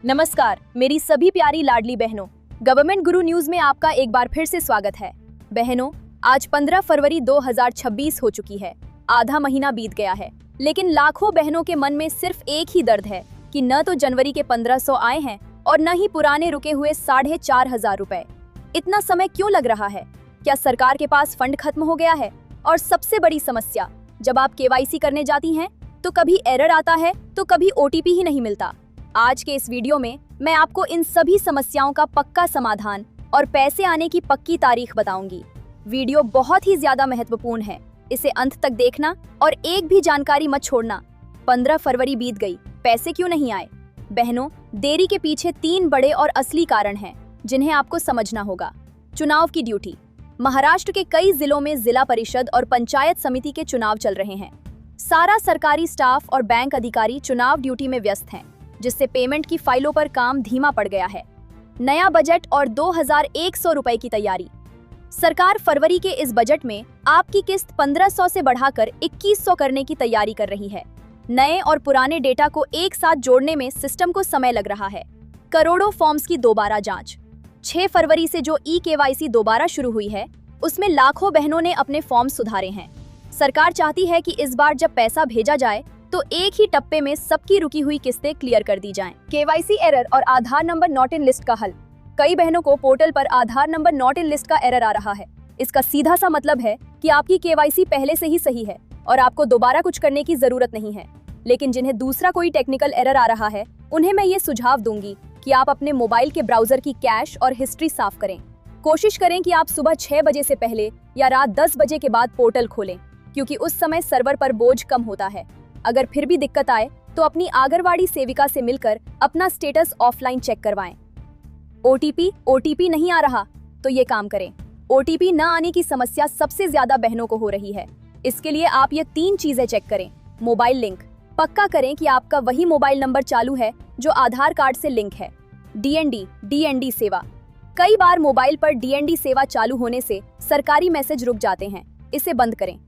नमस्कार मेरी सभी प्यारी लाडली बहनों, गवर्नमेंट गुरु न्यूज में आपका एक बार फिर से स्वागत है। बहनों, आज 15 फरवरी 2026 हो चुकी है। आधा महीना बीत गया है, लेकिन लाखों बहनों के मन में सिर्फ एक ही दर्द है कि न तो जनवरी के 1500 आए हैं और न ही पुराने रुके हुए 4500 रुपए। इतना समय क्यों लग रहा है? क्या सरकार के पास फंड खत्म हो गया है? और सबसे बड़ी समस्या, जब आप केवाईसी करने जाती हैं तो कभी एरर आता है तो कभी ओटीपी ही नहीं मिलता। आज के इस वीडियो में मैं आपको इन सभी समस्याओं का पक्का समाधान और पैसे आने की पक्की तारीख बताऊंगी। वीडियो बहुत ही ज्यादा महत्वपूर्ण है, इसे अंत तक देखना और एक भी जानकारी मत छोड़ना। 15 फरवरी बीत गई, पैसे क्यों नहीं आए? बहनों, देरी के पीछे 3 बड़े और असली कारण हैं जिन्हें आपको समझना होगा। चुनाव की ड्यूटी। महाराष्ट्र के कई जिलों में जिला परिषद और पंचायत समिति के चुनाव चल रहे हैं। सारा सरकारी स्टाफ और बैंक अधिकारी चुनाव ड्यूटी में व्यस्त हैं, जिससे पेमेंट की फाइलों पर काम धीमा पड़ गया है। नया बजट और 2100 रुपए की तैयारी। सरकार फरवरी के इस बजट में आपकी किस्त 1500 से बढ़ाकर 2100 करने की तैयारी कर रही है। नए और पुराने डेटा को एक साथ जोड़ने में सिस्टम को समय लग रहा है। करोड़ों फॉर्म्स की दोबारा जांच। 6 फरवरी से जो ई-केवाईसी दोबारा शुरू हुई है, उसमें लाखों बहनों ने अपने फॉर्म सुधारे हैं। सरकार चाहती है कि इस बार जब पैसा भेजा जाए तो एक ही टप्पे में सबकी रुकी हुई किस्तें क्लियर कर दी जाएं। केवाईसी एरर और आधार नंबर नॉट इन लिस्ट का हल। कई बहनों को पोर्टल पर आधार नंबर नॉट इन लिस्ट का एरर आ रहा है। इसका सीधा सा मतलब है कि आपकी केवाईसी पहले से ही सही है और आपको दोबारा कुछ करने की जरूरत नहीं है। लेकिन जिन्हें दूसरा कोई टेक्निकल एरर आ रहा है, उन्हें मैं ये सुझाव दूंगी कि आप अपने मोबाइल के ब्राउजर की कैश और हिस्ट्री साफ करें। कोशिश करें कि आप सुबह 6 बजे से पहले या रात 10 बजे के बाद पोर्टल खोलें, क्योंकि उस समय सर्वर पर बोझ कम होता है। अगर फिर भी दिक्कत आए तो अपनी आंगनवाड़ी सेविका से मिलकर अपना स्टेटस ऑफलाइन चेक करवाएं। ओटीपी नहीं आ रहा तो ये काम करें। ओटीपी न आने की समस्या सबसे ज्यादा बहनों को हो रही है। इसके लिए आप ये 3 चीजें चेक करें। Mobile link. पक्का करें कि आपका वही मोबाइल नंबर चालू है जो आधार कार्ड से लिंक है। डीएनडी सेवा। कई बार मोबाइल पर डीएनडी सेवा चालू होने से सरकारी मैसेज रुक जाते हैं, इसे बंद करें।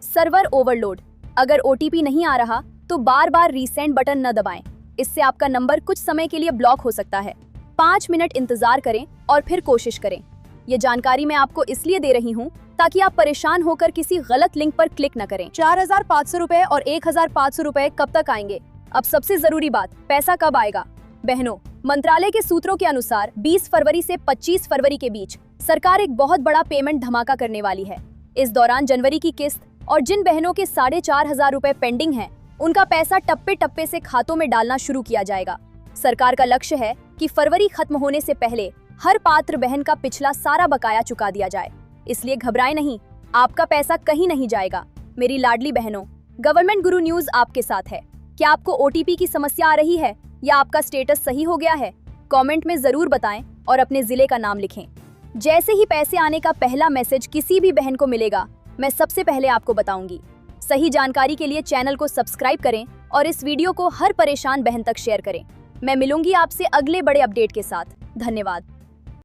Server overload. अगर ओटीपी नहीं आ रहा तो बार बार रीसेंड बटन न दबाएं, इससे आपका नंबर कुछ समय के लिए ब्लॉक हो सकता है। 5 मिनट इंतजार करें और फिर कोशिश करें। ये जानकारी मैं आपको इसलिए दे रही हूँ ताकि आप परेशान होकर किसी गलत लिंक पर क्लिक न करें। 4500 रुपए और 1500 रुपए कब तक आएंगे? अब सबसे जरूरी बात, पैसा कब आएगा? बहनों, मंत्रालय के सूत्रों के अनुसार 20 फरवरी से 25 फरवरी के बीच सरकार एक बहुत बड़ा पेमेंट धमाका करने वाली है। इस दौरान जनवरी की किस्त और जिन बहनों के 4500 रुपए पेंडिंग हैं, उनका पैसा टप्पे टप्पे से खातों में डालना शुरू किया जाएगा। सरकार का लक्ष्य है कि फरवरी खत्म होने से पहले हर पात्र बहन का पिछला सारा बकाया चुका दिया जाए। इसलिए घबराएं नहीं, आपका पैसा कहीं नहीं जाएगा। मेरी लाडली बहनों, गवर्नमेंट गुरु न्यूज आपके साथ है। क्या आपको ओटीपी की समस्या आ रही है या आपका स्टेटस सही हो गया है? कमेंट में जरूर बताएं और अपने जिले का नाम लिखें। जैसे ही पैसे आने का पहला मैसेज किसी भी बहन को मिलेगा, मैं सबसे पहले आपको बताऊंगी। सही जानकारी के लिए चैनल को सब्सक्राइब करें और इस वीडियो को हर परेशान बहन तक शेयर करें। मैं मिलूंगी आपसे अगले बड़े अपडेट के साथ। धन्यवाद।